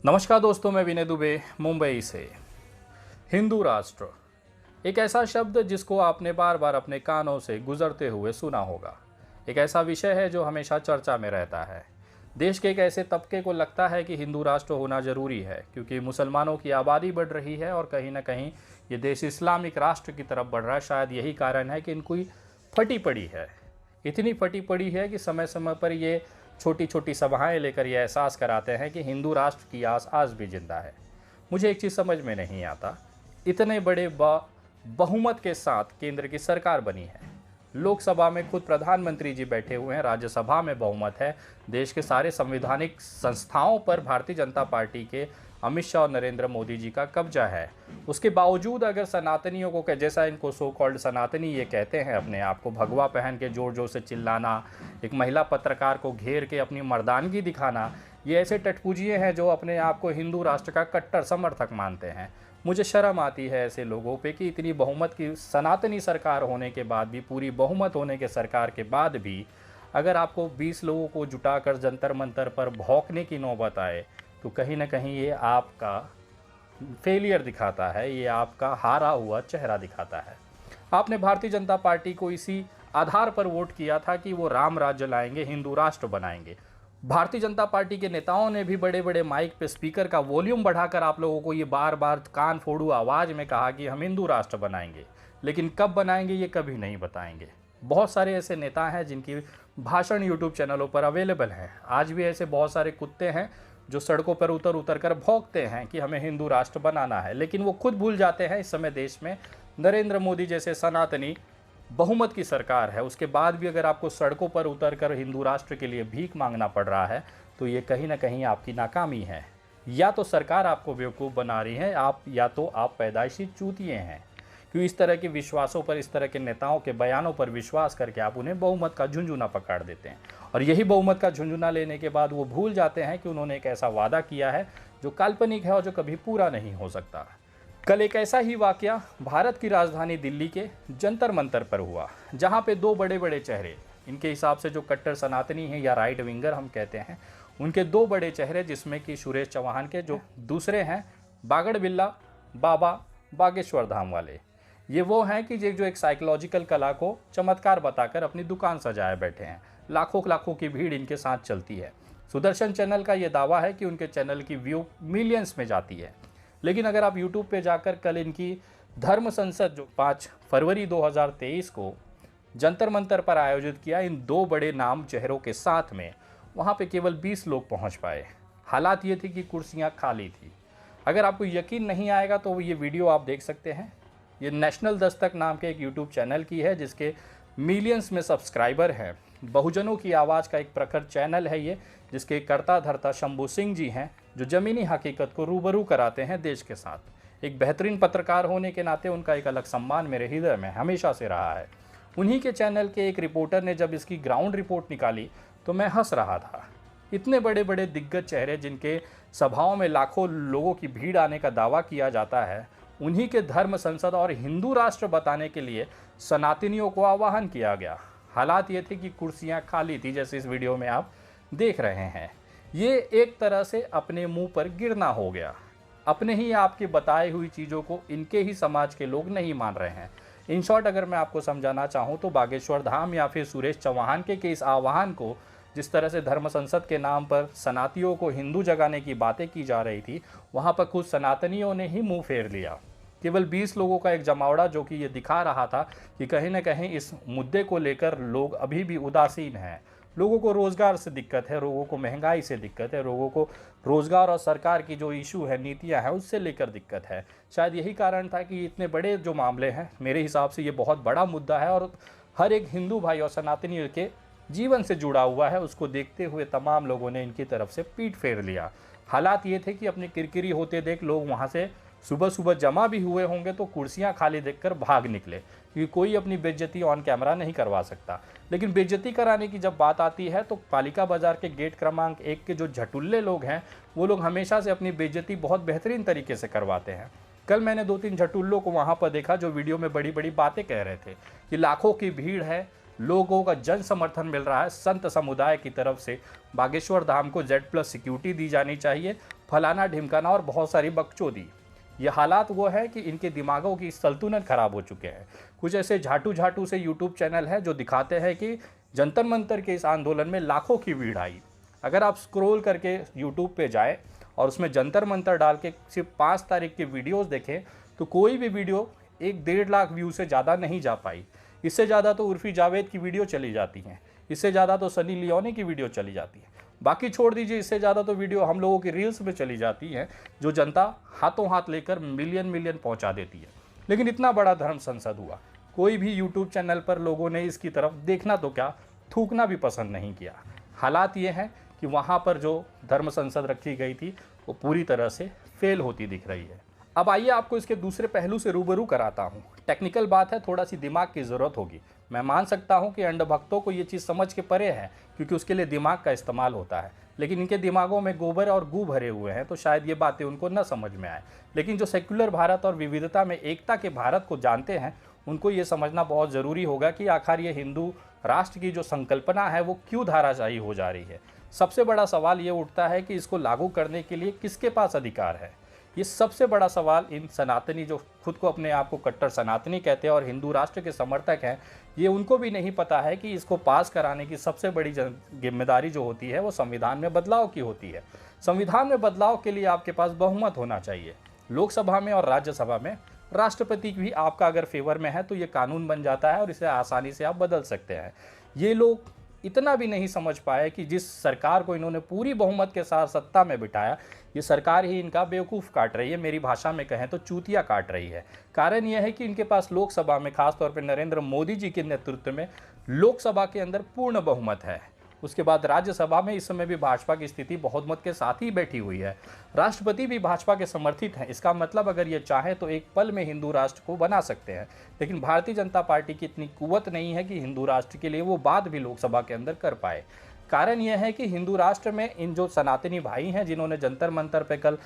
नमस्कार दोस्तों, मैं विनय दुबे मुंबई से। हिंदू राष्ट्र एक ऐसा शब्द जिसको आपने बार बार अपने कानों से गुजरते हुए सुना होगा। एक ऐसा विषय है जो हमेशा चर्चा में रहता है। देश के एक ऐसे तबके को लगता है कि हिंदू राष्ट्र होना ज़रूरी है क्योंकि मुसलमानों की आबादी बढ़ रही है और कहीं ना कहीं ये देश इस्लामिक राष्ट्र की तरफ बढ़ रहा है। शायद यही कारण है कि इनको फटी पड़ी है, इतनी फटी पड़ी है कि समय समय पर ये छोटी छोटी सभाएं लेकर ये एहसास कराते हैं कि हिंदू राष्ट्र की आस आज भी जिंदा है। मुझे एक चीज़ समझ में नहीं आता, इतने बड़े बहुमत के साथ केंद्र की सरकार बनी है, लोकसभा में खुद प्रधानमंत्री जी बैठे हुए हैं, राज्यसभा में बहुमत है, देश के सारे संवैधानिक संस्थाओं पर भारतीय जनता पार्टी के अमित शाह और नरेंद्र मोदी जी का कब्जा है। उसके बावजूद अगर सनातनियों को, जैसा इनको सो कॉल्ड सनातनी ये कहते हैं, अपने आप को भगवा पहन के जोर जोर से चिल्लाना, एक महिला पत्रकार को घेर के अपनी मर्दानगी दिखाना, ये ऐसे टटपुजिए हैं जो अपने आप को हिंदू राष्ट्र का कट्टर समर्थक मानते हैं। मुझे शर्म आती है ऐसे लोगों पे कि इतनी बहुमत की सनातनी सरकार होने के बाद भी, पूरी बहुमत होने के सरकार के बाद भी, अगर आपको 20 लोगों को जुटाकर जंतर मंतर पर भौंकने की नौबत आए तो कहीं ना कहीं ये आपका फेलियर दिखाता है, ये आपका हारा हुआ चेहरा दिखाता है। आपने भारतीय जनता पार्टी को इसी आधार पर वोट किया था कि वो राम राज्य लाएंगे, हिंदू राष्ट्र बनाएंगे। भारतीय जनता पार्टी के नेताओं ने भी बड़े बड़े माइक पे स्पीकर का वॉल्यूम बढ़ाकर आप लोगों को ये बार बार कान फोड़ू आवाज़ में कहा कि हम हिंदू राष्ट्र बनाएंगे, लेकिन कब बनाएंगे ये कभी नहीं बताएंगे। बहुत सारे ऐसे नेता हैं जिनकी भाषण यूट्यूब चैनलों पर अवेलेबल हैं। आज भी ऐसे बहुत सारे कुत्ते हैं जो सड़कों पर उतर उतर कर भौंकते हैं कि हमें हिंदू राष्ट्र बनाना है, लेकिन वो खुद भूल जाते हैं इस समय देश में नरेंद्र मोदी जैसे सनातनी बहुमत की सरकार है। उसके बाद भी अगर आपको सड़कों पर उतर कर हिंदू राष्ट्र के लिए भीख मांगना पड़ रहा है तो ये कहीं ना कहीं आपकी नाकामी है। या तो सरकार आपको बेवकूफ़ बना रही है, या तो आप पैदाइशी चूतिए हैं। क्यों इस तरह के विश्वासों पर, इस तरह के नेताओं के बयानों पर विश्वास करके आप उन्हें बहुमत का झुंझुना पकड़ देते हैं, और यही बहुमत का झुंझुना लेने के बाद वो भूल जाते हैं कि उन्होंने एक ऐसा वादा किया है जो काल्पनिक है और जो कभी पूरा नहीं हो सकता। कल एक ऐसा ही वाकया भारत की राजधानी दिल्ली के जंतर मंतर पर हुआ, जहाँ पे दो बड़े बड़े चेहरे, इनके हिसाब से जो कट्टर सनातनी हैं या राइट विंगर हम कहते हैं, उनके दो बड़े चेहरे, जिसमें कि सुरेश चौहान के जो दूसरे हैं बागड़ बिल्ला बाबा बागेश्वर धाम वाले, ये वो हैं कि जो एक साइकोलॉजिकल कला को चमत्कार बताकर अपनी दुकान सजाए बैठे हैं। लाखों लाखों की भीड़ इनके साथ चलती है। सुदर्शन चैनल का ये दावा है कि उनके चैनल की व्यू मिलियंस में जाती है, लेकिन अगर आप यूट्यूब पे जाकर कल इनकी धर्म संसद जो 5 फरवरी 2023 को जंतर मंतर पर आयोजित किया, इन दो बड़े नाम चेहरों के साथ में, वहाँ पे केवल 20 लोग पहुँच पाए। हालात ये थी कि कुर्सियाँ खाली थी। अगर आपको यकीन नहीं आएगा तो ये वीडियो आप देख सकते हैं। ये नेशनल दस्तक नाम के एक यूट्यूब चैनल की है जिसके मिलियंस में सब्सक्राइबर हैं। बहुजनों की आवाज़ का एक प्रखर चैनल है ये, जिसके कर्ता धर्ता शंभू सिंह जी हैं, जो ज़मीनी हकीकत को रूबरू कराते हैं देश के साथ। एक बेहतरीन पत्रकार होने के नाते उनका एक अलग सम्मान मेरे हृदय में हमेशा से रहा है। उन्हीं के चैनल के एक रिपोर्टर ने जब इसकी ग्राउंड रिपोर्ट निकाली तो मैं हंस रहा था। इतने बड़े बड़े दिग्गज चेहरे जिनके सभाओं में लाखों लोगों की भीड़ आने का दावा किया जाता है, उन्हीं के धर्म संसद और हिंदू राष्ट्र बताने के लिए सनातनियों को आह्वान किया गया। हालात ये थे कि कुर्सियां खाली थी, जैसे इस वीडियो में आप देख रहे हैं। ये एक तरह से अपने मुंह पर गिरना हो गया। अपने ही आपकी बताई हुई चीज़ों को इनके ही समाज के लोग नहीं मान रहे हैं। इन शॉर्ट अगर मैं आपको समझाना चाहूँ तो बागेश्वर धाम या फिर सुरेश चौहान के इस आह्वान को, जिस तरह से धर्म संसद के नाम पर सनातियों को हिंदू जगाने की बातें की जा रही थी, वहाँ पर खुद सनातनियों ने ही मुँह फेर लिया। केवल 20 लोगों का एक जमावड़ा जो कि ये दिखा रहा था कि कहीं ना कहीं इस मुद्दे को लेकर लोग अभी भी उदासीन हैं। लोगों को रोज़गार से दिक्कत है, लोगों को महंगाई से दिक्कत है, लोगों को रोज़गार और सरकार की जो इशू है, नीतियां हैं, उससे लेकर दिक्कत है। शायद यही कारण था कि इतने बड़े जो मामले हैं, मेरे हिसाब से ये बहुत बड़ा मुद्दा है और हर एक हिंदू भाई और सनातनी के जीवन से जुड़ा हुआ है। उसको देखते हुए तमाम लोगों ने इनकी तरफ से पीठ फेर लिया। हालात ये थे कि अपनी किरकिरी होते देख लोग वहाँ से सुबह सुबह जमा भी हुए होंगे तो कुर्सियां खाली देखकर भाग निकले, क्योंकि कोई अपनी बेइज्जती ऑन कैमरा नहीं करवा सकता। लेकिन बेइज्जती कराने की जब बात आती है तो पालिका बाजार के गेट क्रमांक 1 के जो झटुल्ले लोग हैं, वो लोग हमेशा से अपनी बेइज्जती बहुत बेहतरीन तरीके से करवाते हैं। कल मैंने 2-3 झटुल्लों को वहाँ पर देखा जो वीडियो में बड़ी बड़ी बातें कह रहे थे कि लाखों की भीड़ है, लोगों का जन समर्थन मिल रहा है संत समुदाय की तरफ से। बागेश्वर धाम को Z+ सिक्योरिटी दी जानी चाहिए, फलाना ढिमकाना और बहुत सारी बकचोदी। ये हालात वो है कि इनके दिमागों की संतुलन खराब हो चुके हैं। कुछ ऐसे झाटू से यूट्यूब चैनल है जो दिखाते हैं कि जंतर मंतर के इस आंदोलन में लाखों की भीड़ आई। अगर आप स्क्रॉल करके यूट्यूब पे जाएं और उसमें जंतर मंतर डाल के सिर्फ 5 तारीख के वीडियोस देखें तो कोई भी वीडियो 1-1.5 लाख व्यू से ज़्यादा नहीं जा पाई। इससे ज़्यादा तो उर्फी जावेद की वीडियो चली जाती हैं, इससे ज़्यादा तो सनी लियोनी की वीडियो चली जाती है। बाकी छोड़ दीजिए, इससे ज़्यादा तो वीडियो हम लोगों की रील्स में चली जाती हैं जो जनता हाथों हाथ लेकर मिलियन पहुंचा देती है। लेकिन इतना बड़ा धर्म संसद हुआ, कोई भी यूट्यूब चैनल पर लोगों ने इसकी तरफ देखना तो क्या, थूकना भी पसंद नहीं किया। हालात ये हैं कि वहाँ पर जो धर्म संसद रखी गई थी वो पूरी तरह से फेल होती दिख रही है। अब आइए आपको इसके दूसरे पहलू से रूबरू कराता हूँ। टेक्निकल बात है, थोड़ा सी दिमाग की ज़रूरत होगी। मैं मान सकता हूँ कि अंधभक्तों को ये चीज़ समझ के परे है क्योंकि उसके लिए दिमाग का इस्तेमाल होता है, लेकिन इनके दिमागों में गोबर और गू भरे हुए हैं तो शायद ये बातें उनको न समझ में आए। लेकिन जो सेक्युलर भारत और विविधता में एकता के भारत को जानते हैं उनको ये समझना बहुत ज़रूरी होगा कि आखिर ये हिंदू राष्ट्र की जो संकल्पना है वो क्यों धाराशाही हो जा रही है। सबसे बड़ा सवाल ये उठता है कि इसको लागू करने के लिए किसके पास अधिकार है। ये सबसे बड़ा सवाल इन सनातनी जो खुद को अपने आप को कट्टर सनातनी कहते हैं और हिंदू राष्ट्र के समर्थक हैं, ये उनको भी नहीं पता है कि इसको पास कराने की सबसे बड़ी जिम्मेदारी जो होती है वो संविधान में बदलाव की होती है। संविधान में बदलाव के लिए आपके पास बहुमत होना चाहिए। लोकसभा में और राज्यसभा में राष्ट्रपति भी आपका अगर फेवर में है तो ये कानून बन जाता है और इसे आसानी से आप बदल सकते हैं। ये लोग इतना भी नहीं समझ पाए कि जिस सरकार को इन्होंने पूरी बहुमत के साथ सत्ता में बिठाया, ये सरकार ही इनका बेवकूफ़ काट रही है, मेरी भाषा में कहें तो चूतिया काट रही है। कारण यह है कि इनके पास लोकसभा में, खासतौर पर नरेंद्र मोदी जी के नेतृत्व में लोकसभा के अंदर पूर्ण बहुमत है। उसके बाद राज्यसभा में इस समय भी भाजपा की स्थिति बहुत मत के साथ ही बैठी हुई है। राष्ट्रपति भी भाजपा के समर्थित हैं। इसका मतलब अगर ये चाहें तो एक पल में हिंदू राष्ट्र को बना सकते हैं, लेकिन भारतीय जनता पार्टी की इतनी कुव्वत नहीं है कि हिंदू राष्ट्र के लिए वो बात भी लोकसभा के अंदर कर पाए। कारण यह है कि हिंदू राष्ट्र में इन जो सनातनी भाई हैं जिन्होंने जंतर मंतर पे कल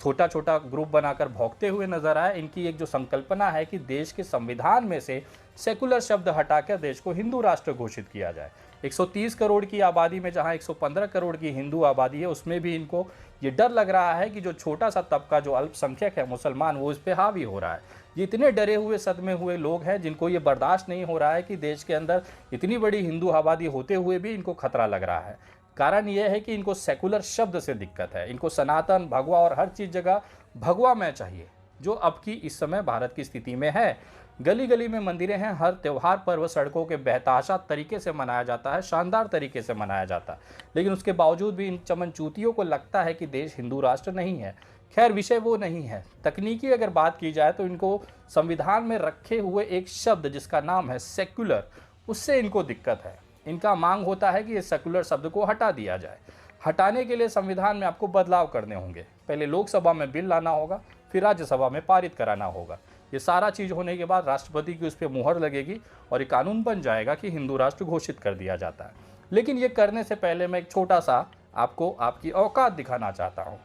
छोटा छोटा ग्रुप बनाकर भौंकते हुए नजर आए, इनकी एक जो संकल्पना है कि देश के संविधान में से सेकुलर शब्द हटाकर देश को हिंदू राष्ट्र घोषित किया जाए। 130 करोड़ की आबादी में जहां 115 करोड़ की हिंदू आबादी है, उसमें भी इनको ये डर लग रहा है कि जो छोटा सा तबका जो अल्पसंख्यक है मुसलमान, वो इस पे हावी हो रहा है। ये इतने डरे हुए सदमे हुए लोग हैं जिनको ये बर्दाश्त नहीं हो रहा है कि देश के अंदर इतनी बड़ी हिंदू आबादी होते हुए भी इनको खतरा लग रहा है। कारण यह है कि इनको सेकुलर शब्द से दिक्कत है। इनको सनातन, भगवा और हर चीज़ जगह भगवा में चाहिए, जो अब की इस समय भारत की स्थिति में है। गली गली में मंदिरें हैं, हर त्यौहार पर्व सड़कों के बेतहाशा तरीके से मनाया जाता है, शानदार तरीके से मनाया जाता है, लेकिन उसके बावजूद भी इन चमनचूतियों को लगता है कि देश हिंदू राष्ट्र नहीं है। खैर, विषय वो नहीं है। तकनीकी अगर बात की जाए तो इनको संविधान में रखे हुए एक शब्द जिसका नाम है सेक्युलर, उससे इनको दिक्कत है। इनका मांग होता है कि इस सेक्युलर शब्द को हटा दिया जाए। हटाने के लिए संविधान में आपको बदलाव करने होंगे। पहले लोकसभा में बिल लाना होगा, फिर राज्यसभा में पारित कराना होगा। ये सारा चीज़ होने के बाद राष्ट्रपति की उस पर मुहर लगेगी और ये कानून बन जाएगा कि हिंदू राष्ट्र घोषित कर दिया जाता है। लेकिन ये करने से पहले मैं एक छोटा सा आपको आपकी औकात दिखाना चाहता हूँ।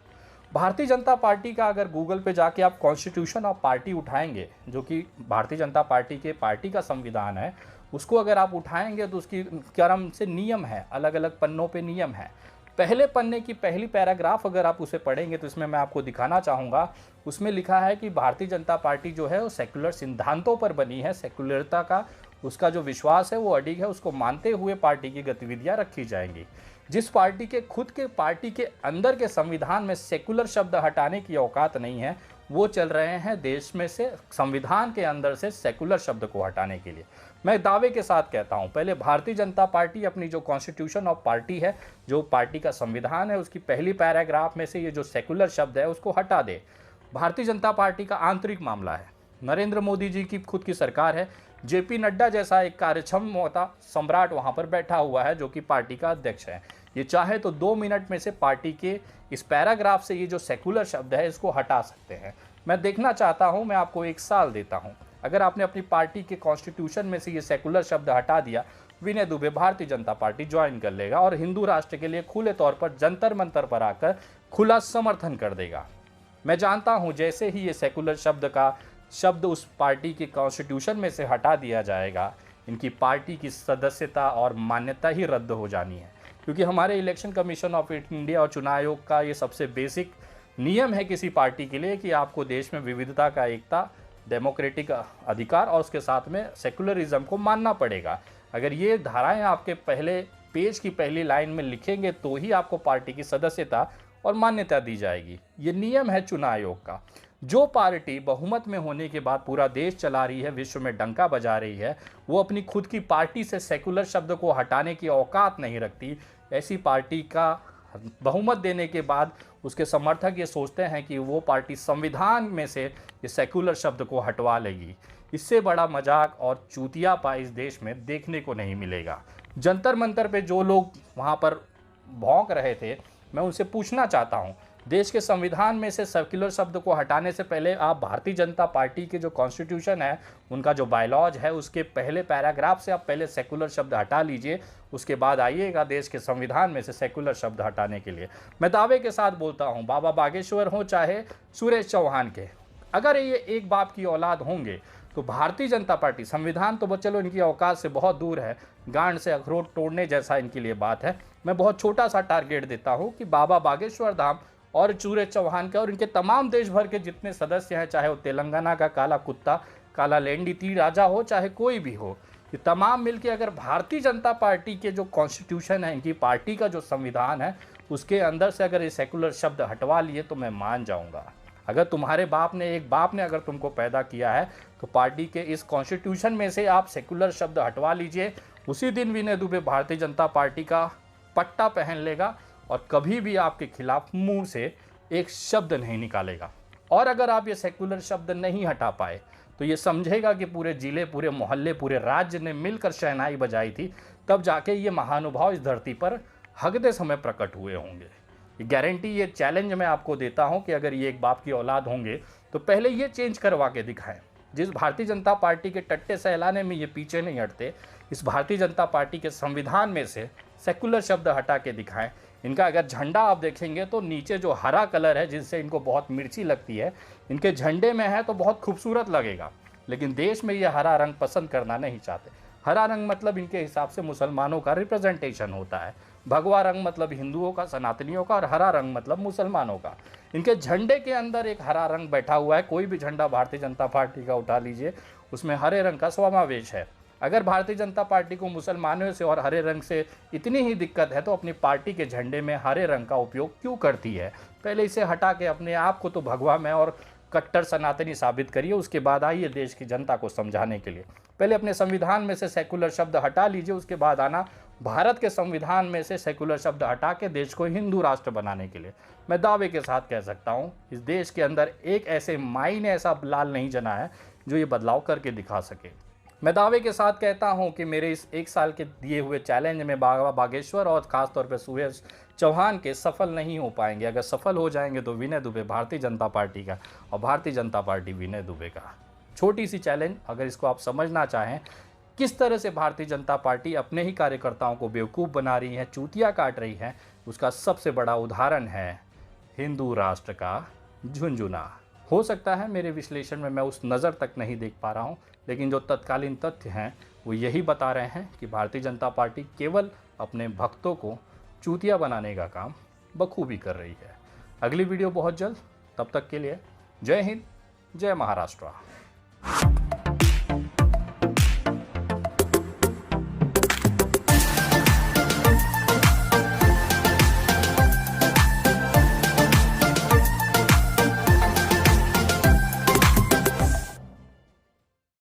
भारतीय जनता पार्टी का अगर गूगल पे जाके आप कॉन्स्टिट्यूशन ऑफ पार्टी उठाएंगे, जो कि भारतीय जनता पार्टी के पार्टी का संविधान है, उसको अगर आप उठाएंगे तो उसकी क्रम से नियम है, अलग अलग पन्नों पे नियम है। पहले पन्ने की पहली पैराग्राफ अगर आप उसे पढ़ेंगे तो इसमें मैं आपको दिखाना चाहूँगा, उसमें लिखा है कि भारतीय जनता पार्टी जो है वो सेकुलर सिद्धांतों पर बनी है। सेकुलरता का उसका जो विश्वास है वो अडिग है, उसको मानते हुए पार्टी की गतिविधियाँ रखी जाएंगी। जिस पार्टी के खुद के पार्टी के अंदर के संविधान में सेकुलर शब्द हटाने की औकात नहीं है, वो चल रहे हैं देश में से संविधान के अंदर से सेकुलर शब्द को हटाने के लिए। मैं दावे के साथ कहता हूं, पहले भारतीय जनता पार्टी अपनी जो कॉन्स्टिट्यूशन ऑफ पार्टी है, जो पार्टी का संविधान है, उसकी पहली पैराग्राफ में से ये जो सेकुलर शब्द है उसको हटा दे। भारतीय जनता पार्टी का आंतरिक मामला है। नरेंद्र मोदी जी की खुद की सरकार है। जेपी नड्डा जैसा एक कार्यक्षम सम्राट वहां पर बैठा हुआ है जो कि पार्टी का अध्यक्ष है। ये चाहे तो 2 मिनट में से पार्टी के इस पैराग्राफ से ये जो सेकुलर शब्द है इसको हटा सकते हैं। मैं देखना चाहता हूं, मैं आपको 1 साल देता हूं। अगर आपने अपनी पार्टी के कॉन्स्टिट्यूशन में से ये सेकुलर शब्द हटा दिया, विनय दुबे भारतीय जनता पार्टी ज्वाइन कर लेगा और हिंदू राष्ट्र के लिए खुले तौर पर जंतर मंतर पर आकर खुला समर्थन कर देगा। मैं जानता हूं जैसे ही ये सेकुलर शब्द उस पार्टी के कॉन्स्टिट्यूशन में से हटा दिया जाएगा, इनकी पार्टी की सदस्यता और मान्यता ही रद्द हो जानी है, क्योंकि हमारे इलेक्शन कमीशन ऑफ इंडिया और चुनाव आयोग का ये सबसे बेसिक नियम है किसी पार्टी के लिए कि आपको देश में विविधता का एकता, डेमोक्रेटिक अधिकार और उसके साथ में सेकुलरिज्म को मानना पड़ेगा। अगर ये धाराएं आपके पहले पेज की पहली लाइन में लिखेंगे तो ही आपको पार्टी की सदस्यता और मान्यता दी जाएगी। ये नियम है चुनाव आयोग का। जो पार्टी बहुमत में होने के बाद पूरा देश चला रही है, विश्व में डंका बजा रही है, वो अपनी खुद की पार्टी से सेकुलर शब्द को हटाने की औकात नहीं रखती। ऐसी पार्टी का बहुमत देने के बाद उसके समर्थक ये सोचते हैं कि वो पार्टी संविधान में से ये सेकुलर शब्द को हटवा लेगी। इससे बड़ा मजाक और चूतियापा इस देश में देखने को नहीं मिलेगा। जंतर मंतर पे जो लोग वहाँ पर भौंक रहे थे, मैं उनसे पूछना चाहता हूँ, देश के संविधान में से सेकुलर शब्द को हटाने से पहले आप भारतीय जनता पार्टी के जो कॉन्स्टिट्यूशन है, उनका जो बायलॉज है, उसके पहले पैराग्राफ से आप पहले सेकुलर शब्द हटा लीजिए, उसके बाद आइएगा देश के संविधान में से सेकुलर शब्द हटाने के लिए। मैं दावे के साथ बोलता हूँ, बाबा बागेश्वर हो चाहे सुरेश चौहान के, अगर ये एक बाप की औलाद होंगे तो भारतीय जनता पार्टी, संविधान तो चलो इनकी औकात से बहुत दूर है, गांड से अखरोट तोड़ने जैसा इनके लिए बात है। मैं बहुत छोटा सा टारगेट देता हूँ कि बाबा बागेश्वर धाम और सुरेश चौहान के और इनके तमाम देश भर के जितने सदस्य हैं, चाहे वो तेलंगाना का काला कुत्ता, काला लेंडी तीर राजा हो, चाहे कोई भी हो, ये तमाम मिलके अगर भारतीय जनता पार्टी के जो कॉन्स्टिट्यूशन है, इनकी पार्टी का जो संविधान है, उसके अंदर से अगर ये सेकुलर शब्द हटवा लिए तो मैं मान जाऊँगा। अगर तुम्हारे बाप ने, एक बाप ने अगर तुमको पैदा किया है, तो पार्टी के इस कॉन्स्टिट्यूशन में से आप सेकुलर शब्द हटवा लीजिए। उसी दिन विनय दुबे भारतीय जनता पार्टी का पट्टा पहन लेगा और कभी भी आपके खिलाफ मुंह से एक शब्द नहीं निकालेगा। और अगर आप ये सेकुलर शब्द नहीं हटा पाए तो ये समझेगा कि पूरे जिले, पूरे मोहल्ले, पूरे राज्य ने मिलकर शहनाई बजाई थी, तब जाके ये महानुभाव इस धरती पर हगते समय प्रकट हुए होंगे। ये गारंटी, ये चैलेंज मैं आपको देता हूं कि अगर ये एक बाप की औलाद होंगे तो पहले ये चेंज करवा के दिखाएं। जिस भारतीय जनता पार्टी के टट्टे सहलाने में ये पीछे नहीं हटते, इस भारतीय जनता पार्टी के संविधान में से सेकुलर शब्द हटा के दिखाएं। इनका अगर झंडा आप देखेंगे तो नीचे जो हरा कलर है, जिससे इनको बहुत मिर्ची लगती है, इनके झंडे में है तो बहुत खूबसूरत लगेगा, लेकिन देश में ये हरा रंग पसंद करना नहीं चाहते। हरा रंग मतलब इनके हिसाब से मुसलमानों का रिप्रेजेंटेशन होता है, भगवा रंग मतलब हिंदुओं का, सनातनियों का, और हरा रंग मतलब मुसलमानों का। इनके झंडे के अंदर एक हरा रंग बैठा हुआ है। कोई भी झंडा भारतीय जनता पार्टी का उठा लीजिए, उसमें हरे रंग का समावेश है। अगर भारतीय जनता पार्टी को मुसलमानों से और हरे रंग से इतनी ही दिक्कत है तो अपनी पार्टी के झंडे में हरे रंग का उपयोग क्यों करती है? पहले इसे हटा के अपने आप को तो भगवा में और कट्टर सनातनी साबित करिए, उसके बाद आइए देश की जनता को समझाने के लिए। पहले अपने संविधान में से सेकुलर शब्द हटा लीजिए, उसके बाद आना भारत के संविधान में से सेकुलर शब्द हटा के देश को हिंदू राष्ट्र बनाने के लिए। मैं दावे के साथ कह सकता हूँ, इस देश के अंदर एक ऐसे माई ने ऐसा लाल नहीं जना है जो ये बदलाव करके दिखा सके। मैं दावे के साथ कहता हूं कि मेरे इस एक साल के दिए हुए चैलेंज में बाबा बागेश्वर और ख़ासतौर पर सुरेश चौहान के सफल नहीं हो पाएंगे। अगर सफल हो जाएंगे तो विनय दुबे भारतीय जनता पार्टी का और भारतीय जनता पार्टी विनय दुबे का। छोटी सी चैलेंज, अगर इसको आप समझना चाहें, किस तरह से भारतीय जनता पार्टी अपने ही कार्यकर्ताओं को बेवकूफ़ बना रही है, चूतिया काट रही है, उसका सबसे बड़ा उदाहरण है हिंदू राष्ट्र का झुंझुना। हो सकता है मेरे विश्लेषण में मैं उस नज़र तक नहीं देख पा रहा हूँ, लेकिन जो तत्कालीन तथ्य हैं वो यही बता रहे हैं कि भारतीय जनता पार्टी केवल अपने भक्तों को चूतिया बनाने का काम बखूबी कर रही है। अगली वीडियो बहुत जल्द, तब तक के लिए जय हिंद, जय महाराष्ट्र।